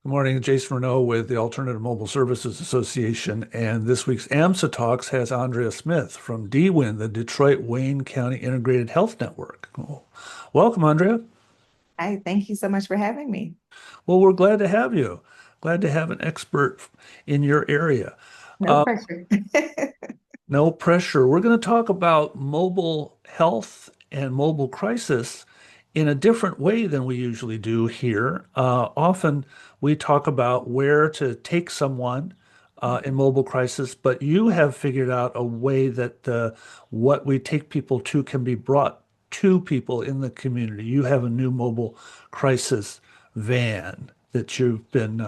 Good morning, Jason Renault with the Alternative Mobile Services Association, and this week's AMSA Talks has Andrea Smith from DWIHN, the Detroit-Wayne County Integrated Health Network. Welcome, Andrea. Hi, thank you so much for having me. Well, we're glad to have you. Glad to have an expert in your area. No Uh, pressure. no pressure. We're going to talk about mobile health and mobile crisis in a different way than we usually do here. Often we talk about where to take someone in mobile crisis, but you have figured out a way that what we take people to can be brought to people in the community. You have a new mobile crisis van that you've been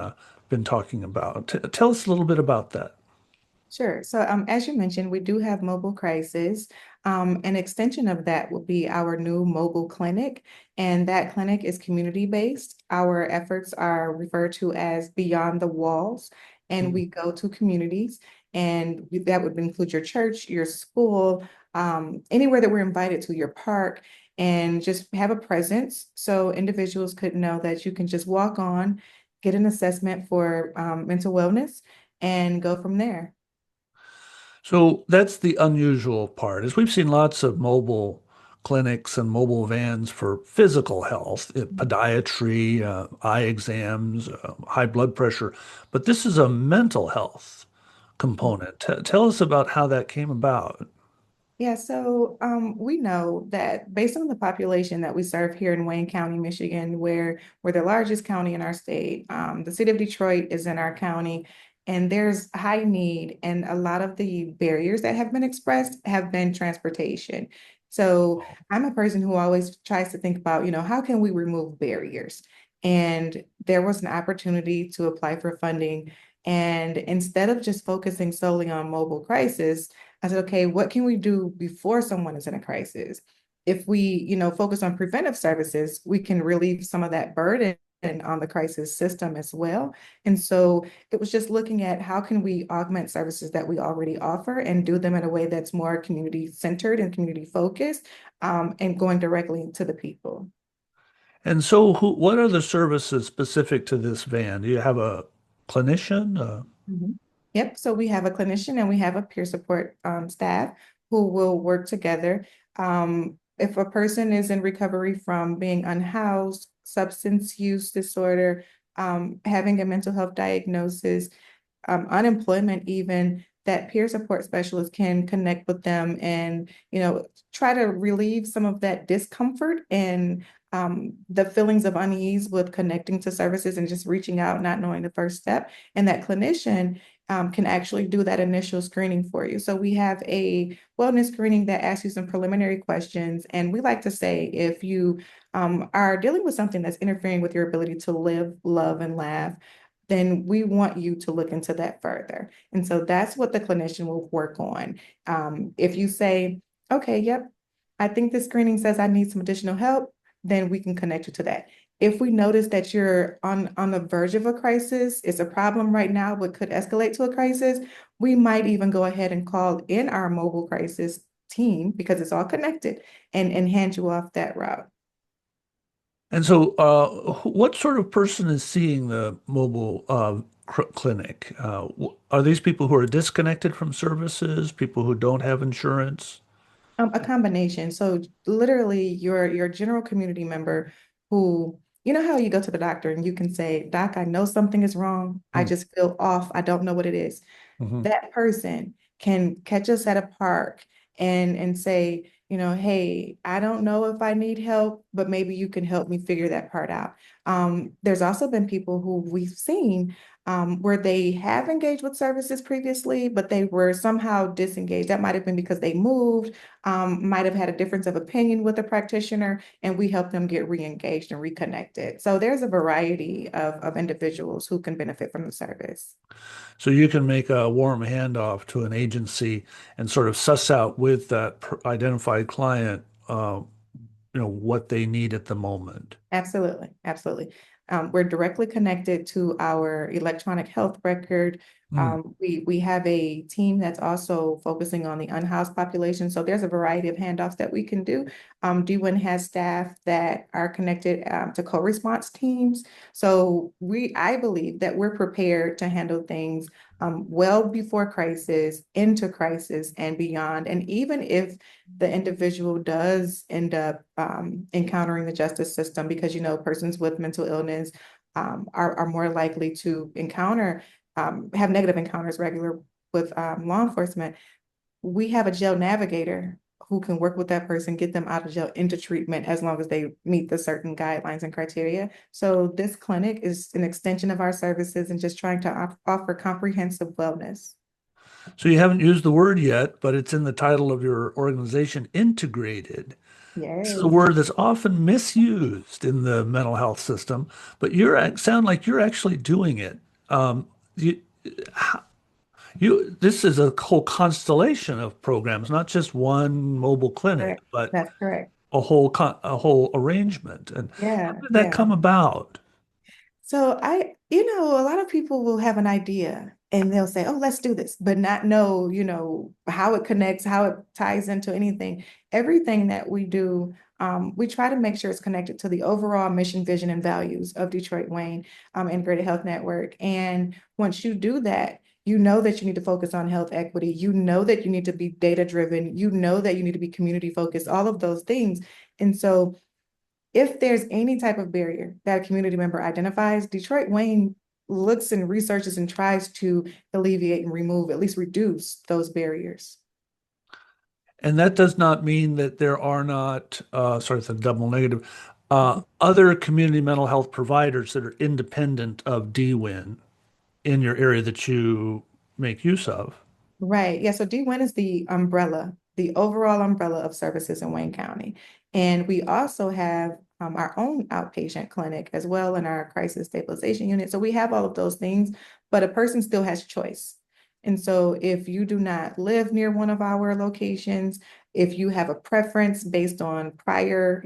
talking about. Tell us a little bit about that. Sure. So, as you mentioned, we do have mobile crisis. An extension of that will be our new mobile clinic, and that clinic is community-based. Our efforts are referred to as Beyond the Walls, and we go to communities, and that would include your church, your school, anywhere that we're invited to, your park, and just have a presence so individuals could know that you can just walk on, get an assessment for mental wellness, and go from there. So that's the unusual part, is we've seen lots of mobile clinics and mobile vans for physical health, podiatry, eye exams, high blood pressure, but this is a mental health component. Tell us about how that came about. Yeah, so we know that based on the population that we serve here in Wayne County, Michigan, where we're the largest county in our state, the city of Detroit is in our county, and there's high need, and a lot of the barriers that have been expressed have been transportation. So I'm a person who always tries to think about, how can we remove barriers? And there was an opportunity to apply for funding. And instead of just focusing solely on mobile crisis, I said, okay, what can we do before someone is in a crisis? If we, focus on preventive services, we can relieve some of that burden on the crisis system as well. And so it was just looking at how can we augment services that we already offer and do them in a way that's more community centered and community focused, and going directly to the people. And so what are the services specific to this van? Do you have a clinician? Mhm. Yep. So we have a clinician and we have a peer support staff who will work together. If a person is in recovery from being unhoused, substance use disorder, having a mental health diagnosis, unemployment even, that peer support specialist can connect with them and, try to relieve some of that discomfort and the feelings of unease with connecting to services and just reaching out, not knowing the first step. And that clinician can actually do that initial screening for you. So we have a wellness screening that asks you some preliminary questions. And we like to say if you are dealing with something that's interfering with your ability to live, love, and laugh, then we want you to look into that further. And so that's what the clinician will work on. If you say, okay, yep, I think this screening says I need some additional help, then we can connect you to that. If we notice that you're on the verge of a crisis, it's a problem right now, but could escalate to a crisis, we might even go ahead and call in our mobile crisis team because it's all connected and hand you off that route. And so, what sort of person is seeing the mobile clinic? Are these people who are disconnected from services, people who don't have insurance? A combination. So literally your general community member who, you know how you go to the doctor and you can say, Doc, I know something is wrong. I Hmm. just feel off. I don't know what it is. Hmm. That person can catch us at a park and say, hey, I don't know if I need help, but maybe you can help me figure that part out. There's also been people who we've seen where they have engaged with services previously, but they were somehow disengaged. That might have been because they moved, might have had a difference of opinion with a practitioner, and we help them get re-engaged and reconnected. So there's a variety of individuals who can benefit from the service. So you can make a warm handoff to an agency and sort of suss out with that identified client, what they need at the moment. Absolutely, absolutely. We're directly connected to our electronic health record. Mm. We have a team that's also focusing on the unhoused population. So there's a variety of handoffs that we can do. DWIN has staff that are connected to co-response teams. So I believe that we're prepared to handle things well before crisis, into crisis, and beyond. And even if the individual does end up encountering the justice system, because persons with mental illness are more likely to have negative encounters regular with law enforcement. We have a jail navigator who can work with that person, get them out of jail into treatment as long as they meet the certain guidelines and criteria. So this clinic is an extension of our services and just trying to offer comprehensive wellness. So you haven't used the word yet, but it's in the title of your organization, integrated. This is a Yes. word that's often misused in the mental health system, but sound like you're actually doing it. You, this is a whole constellation of programs, not just one mobile clinic, Correct. but That's correct. a whole arrangement. And how Yeah, did that yeah. come about? So a lot of people will have an idea and they'll say, oh, let's do this, but not know, how it connects, how it ties into anything. Everything that we do, we try to make sure it's connected to the overall mission, vision, and values of Detroit Wayne Integrated Health Network. And once you do that, you know that you need to focus on health equity. You know that you need to be data driven. You know that you need to be community focused, all of those things. And so if there's any type of barrier that a community member identifies, Detroit Wayne looks and researches and tries to alleviate and remove, at least reduce those barriers. And that does not mean that there are not, sorry, it's a double negative, other community mental health providers that are independent of DWIN in your area that you make use of. Right. Yeah. So DWIN is the umbrella, the overall umbrella of services in Wayne County. And we also have our own outpatient clinic as well in our crisis stabilization unit. So we have all of those things, but a person still has choice. And so if you do not live near one of our locations, if you have a preference based on prior,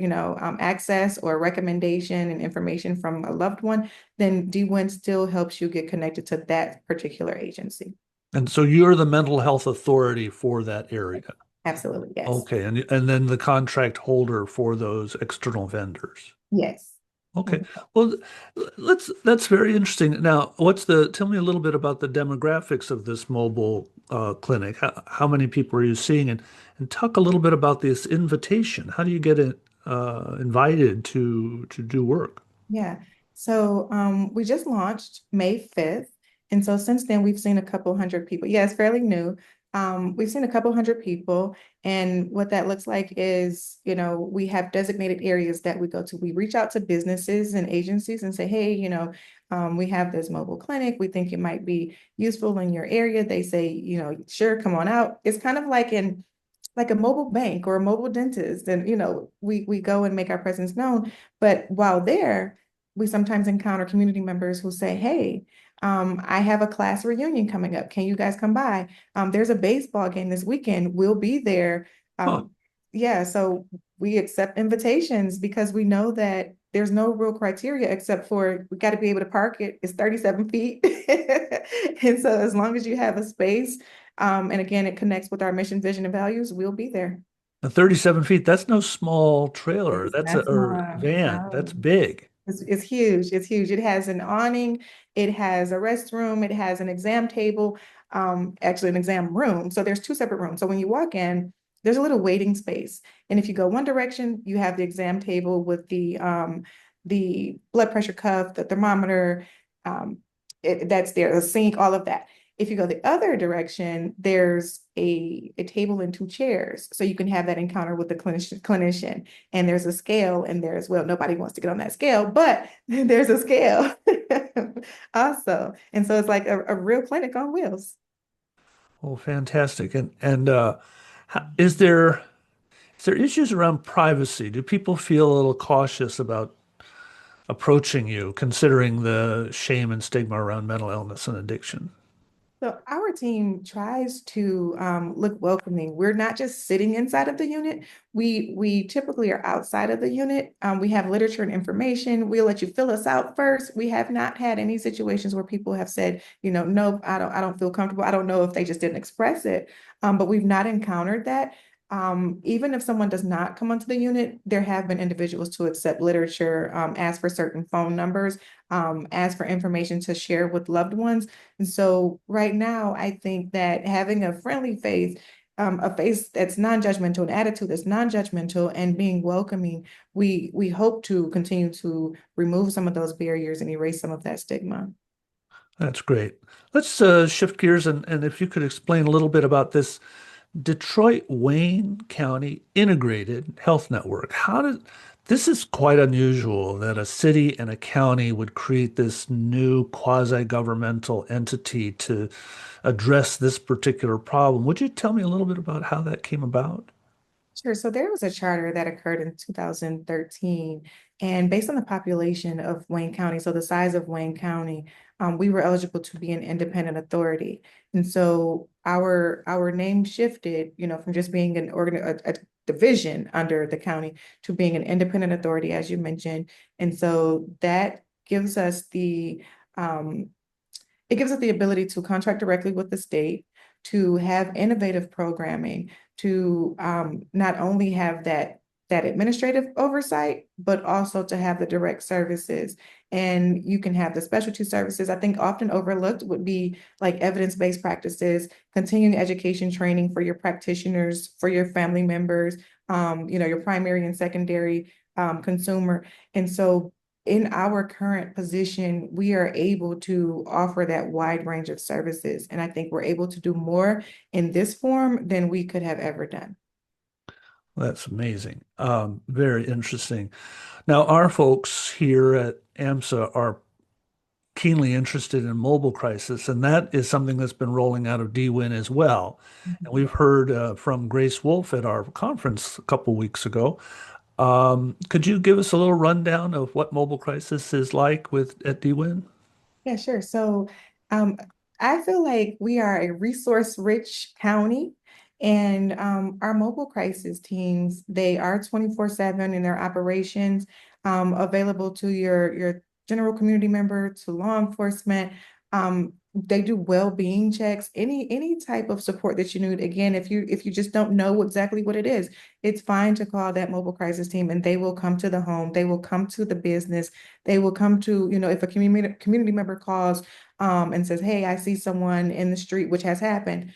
access or recommendation and information from a loved one, then DWIN still helps you get connected to that particular agency. And so you're the mental health authority for that area. Absolutely, yes. Okay, and then the contract holder for those external vendors. Yes. Okay. Mhm. Well, that's very interesting. Now, tell me a little bit about the demographics of this mobile clinic. How many people are you seeing? And talk a little bit about this invitation. How do you get invited to do work? Yeah. So we just launched May 5th. And so since then we've seen a couple hundred people. Yeah, it's fairly new. We've seen a couple hundred people. And what that looks like is, we have designated areas that we go to. We reach out to businesses and agencies and say, hey, we have this mobile clinic. We think it might be useful in your area. They say, sure, come on out. It's kind of like a mobile bank or a mobile dentist. And, we go and make our presence known. But while there, we sometimes encounter community members who say, hey, I have a class reunion coming up. Can you guys come by? There's a baseball game this weekend. We'll be there. Huh. Yeah, so we accept invitations because we know that there's no real criteria except for we got to be able to park it. It's 37 feet. And so as long as you have a space, and again, it connects with our mission, vision, and values, we'll be there. 37 feet, that's no small trailer. That's Or not, van. That's no. big. It's huge. It's huge. It has an awning. It has a restroom. It has an exam table, actually an exam room. So there's two separate rooms. So when you walk in, there's a little waiting space. And if you go one direction, you have the exam table with the blood pressure cuff, the thermometer, um, that's there, the sink, all of that. If you go the other direction, there's a table and two chairs. So you can have that encounter with the clinician. And there's a scale in there as well. Nobody wants to get on that scale, but there's a scale also. And so it's like a real clinic on wheels. Oh, fantastic. And is there issues around privacy? Do people feel a little cautious about approaching you, considering the shame and stigma around mental illness and addiction? So our team tries to look welcoming. We're not just sitting inside of the unit. We typically are outside of the unit. We have literature and information. We'll let you fill us out first. We have not had any situations where people have said, nope, I don't feel comfortable. I don't know if they just didn't express it. But we've not encountered that. Even if someone does not come onto the unit, there have been individuals to accept literature, ask for certain phone numbers, ask for information to share with loved ones. And so right now, I think that having a friendly face, a face that's non-judgmental, an attitude that's non-judgmental, and being welcoming, we hope to continue to remove some of those barriers and erase some of that stigma. That's great. Let's shift gears and if you could explain a little bit about this Detroit-Wayne County Integrated Health Network. This is quite unusual that a city and a county would create this new quasi-governmental entity to address this particular problem. Would you tell me a little bit about how that came about? Sure. So there was a charter that occurred in 2013, and based on the population of Wayne County, so the size of Wayne County, we were eligible to be an independent authority. And so our name shifted, from just being a division under the county to being an independent authority, as you mentioned. And so that gives us um, it gives us the ability to contract directly with the state, to have innovative programming, to not only have that administrative oversight, but also to have the direct services. And you can have the specialty services. I think often overlooked would be like evidence-based practices, continuing education training for your practitioners, for your family members, your primary and secondary consumer. And so in our current position, we are able to offer that wide range of services. And I think we're able to do more in this form than we could have ever done. That's amazing. Very interesting. Now, our folks here at AMSA are keenly interested in mobile crisis, and that is something that's been rolling out of DWIN as well. And we've heard from Grace Wolf at our conference a couple weeks ago. Could you give us a little rundown of what mobile crisis is like with at DWIN? Yeah, sure. So um, I feel like we are a resource-rich county, and our mobile crisis teams, they are 24/7 in their operations, available to your general community member, to law enforcement. They do well-being checks, any type of support that you need. Again, if you just don't know exactly what it is, it's fine to call that mobile crisis team, and they will come to the home, they will come to the business, they will come to, if a community member calls and says, hey, I see someone in the street, which has happened,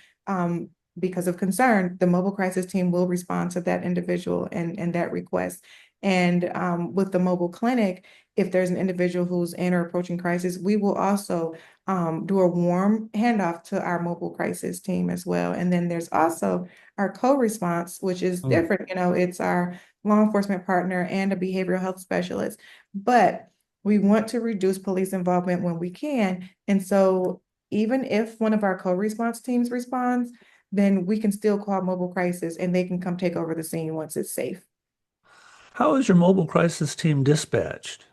because of concern, the mobile crisis team will respond to that individual and that request. And with the mobile clinic, if there's an individual who's in or approaching crisis, we will also do a warm handoff to our mobile crisis team as well. And then there's also our co-response, which is Mm. different. It's our law enforcement partner and a behavioral health specialist. But we want to reduce police involvement when we can. And so even if one of our co-response teams responds, then we can still call mobile crisis and they can come take over the scene once it's safe. How is your mobile crisis team dispatched?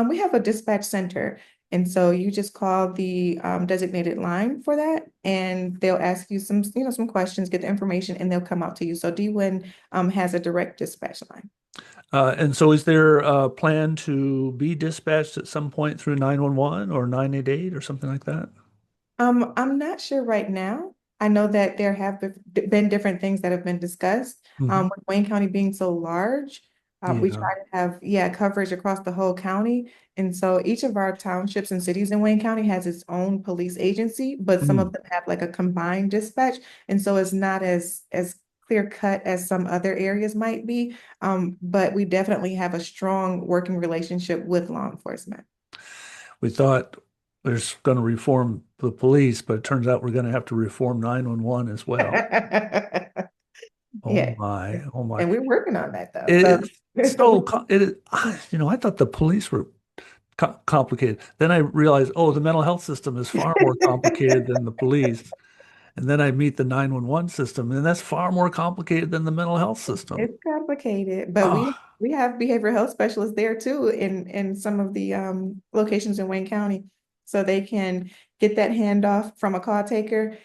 We have a dispatch center. And so you just call the designated line for that, and they'll ask you some questions, get the information, and they'll come out to you. So DWIN has a direct dispatch line. And so is there a plan to be dispatched at some point through 911 or 988 or something like that? I'm not sure right now. I know that there have been different things that have been discussed. Hmm. With Wayne County being so large, we Yeah. try to have, yeah, coverage across the whole county. And so each of our townships and cities in Wayne County has its own police agency, but some of Mm. them have like a combined dispatch. And so it's not as clear cut as some other areas might be. But we definitely have a strong working relationship with law enforcement. We thought there's going to reform the police, but it turns out we're going to have to reform 911 as well. Oh Yeah. my, oh my. And we're working on that though. So It's so, I thought the police were complicated. Then I realized, oh, the mental health system is far more complicated than the police. And then I meet the 911 system, and that's far more complicated than the mental health system. it's complicated, but Oh, we have behavioral health specialists there too in some of the locations in Wayne County. so they can get that handoff from a call taker.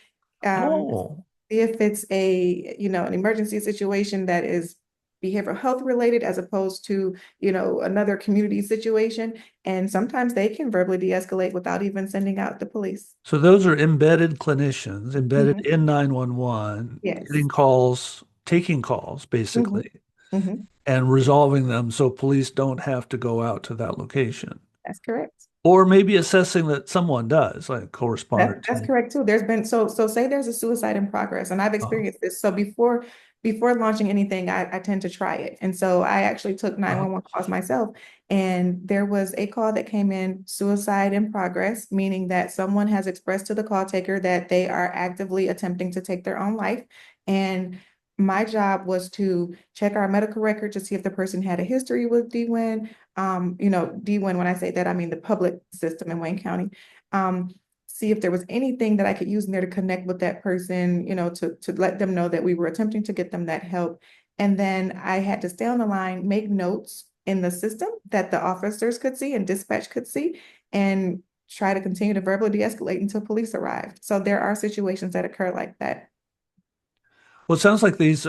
Um, Oh, if it's a, an emergency situation that is behavioral health related as opposed to, another community situation. And sometimes they can verbally de-escalate without even sending out the police. so those are embedded clinicians embedded Mhm. in 911, Yes. getting calls, taking calls, Mhm. basically, Mhm. and resolving them so police don't have to go out to that location. That's correct. Or maybe assessing that someone does, like correspondent That's team. correct too. There's been so say there's a suicide in progress, and I've Uh, experienced this. So before launching anything, I tend to try it. And so I actually took uh, 911 calls myself, and there was a call that came in, suicide in progress, meaning that someone has expressed to the call taker that they are actively attempting to take their own life. And my job was to check our medical record to see if the person had a history with DWIN. DWIN, when I say that, I mean the public system in Wayne County. Um, See if there was anything that I could use in there to connect with that person, to let them know that we were attempting to get them that help. And then I had to stay on the line, make notes in the system that the officers could see and dispatch could see, and try to continue to verbally de-escalate until police arrived. So there are situations that occur like that. well, it sounds like these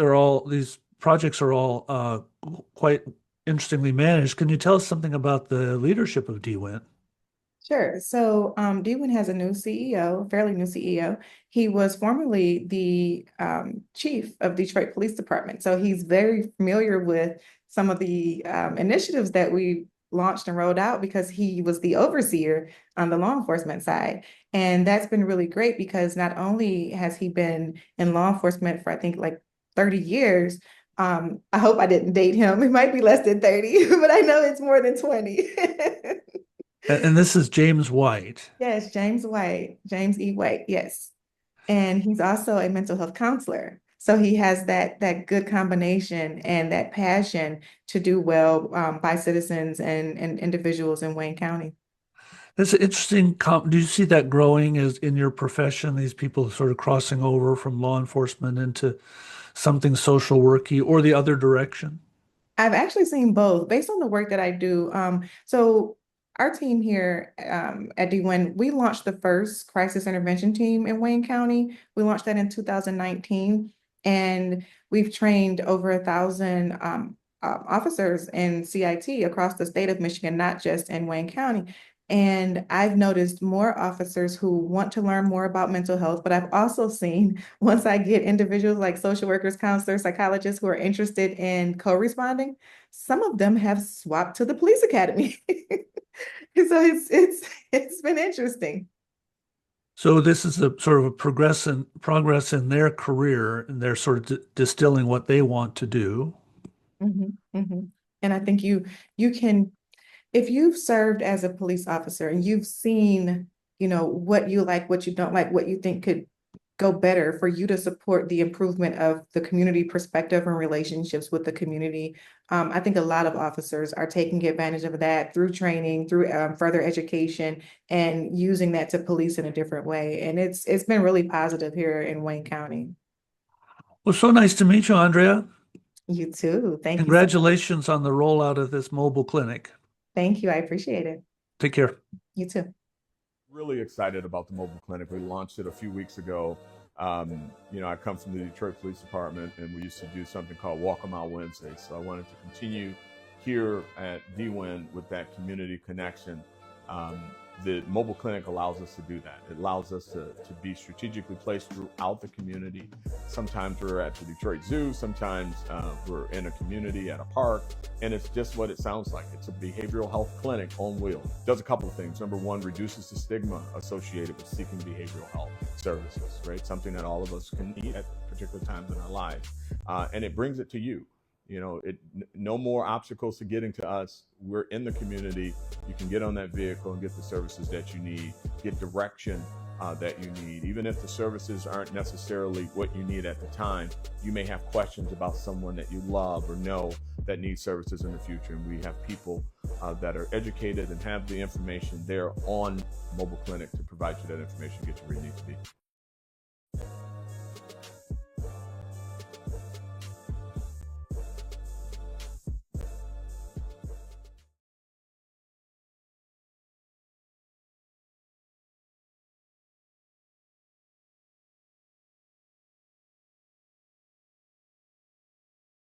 projects are all quite interestingly managed. Can you tell us something about the leadership of DWIN? Sure. So DWIN has a new CEO, fairly new CEO. He was formerly the chief of Detroit Police Department. So he's very familiar with some of the initiatives that we launched and rolled out because he was the overseer on the law enforcement side. And that's been really great because not only has he been in law enforcement for, I think, like 30 years. I hope I didn't date him. It might be less than 30, but I know it's more than 20. And this is James White. Yes, James White, James E. White, yes. And he's also a mental health counselor. So he has that good combination and that passion to do well by citizens and individuals in Wayne County. That's an interesting. Do you see that growing as in your profession? These people sort of crossing over from law enforcement into something social worky or the other direction? I've actually seen both based on the work that I do. So our team here at DWIN, we launched the first crisis intervention team in Wayne County. We launched that in 2019, and we've trained over 1,000 officers in CIT across the state of Michigan, not just in Wayne County. And I've noticed more officers who want to learn more about mental health, but I've also seen once I get individuals like social workers, counselors, psychologists who are interested in co-responding, some of them have swapped to the police academy. So it's been interesting. So this is a sort of a progress in their career, and they're sort of distilling what they want to do. Mhm, mhm. And I think you can, if you've served as a police officer and you've seen, what you like, what you don't like, what you think could go better for you to support the improvement of the community perspective and relationships with the community. I think a lot of officers are taking advantage of that through training, through further education, and using that to police in a different way. And it's been really positive here in Wayne County. Well, so nice to meet you, Andrea. You too. Thank you so much. Congratulations on the rollout of this mobile clinic. Thank you. I appreciate it. Take care. You too. Really excited about the mobile clinic. We launched it a few weeks ago. I come from the Detroit Police Department, and we used to do something called Walk a Mile Wednesday. So I wanted to continue here at DWIN with that community connection. The mobile clinic allows us to do that. It allows us to be strategically placed throughout the community. Sometimes we're at the Detroit Zoo, sometimes we're in a community at a park, and it's just what it sounds like. It's a behavioral health clinic on wheels. Does a couple of things. Number one, reduces the stigma associated with seeking behavioral health services, right? Something that all of us can need at particular times in our lives. And it brings it to you. No more obstacles to getting to us. We're in the community. You can get on that vehicle and get the services that you need, get direction that you need. Even if the services aren't necessarily what you need at the time, you may have questions about someone that you love or know that needs services in the future. And we have people that are educated and have the information there on mobile clinic to provide you that information, get you where you need to be.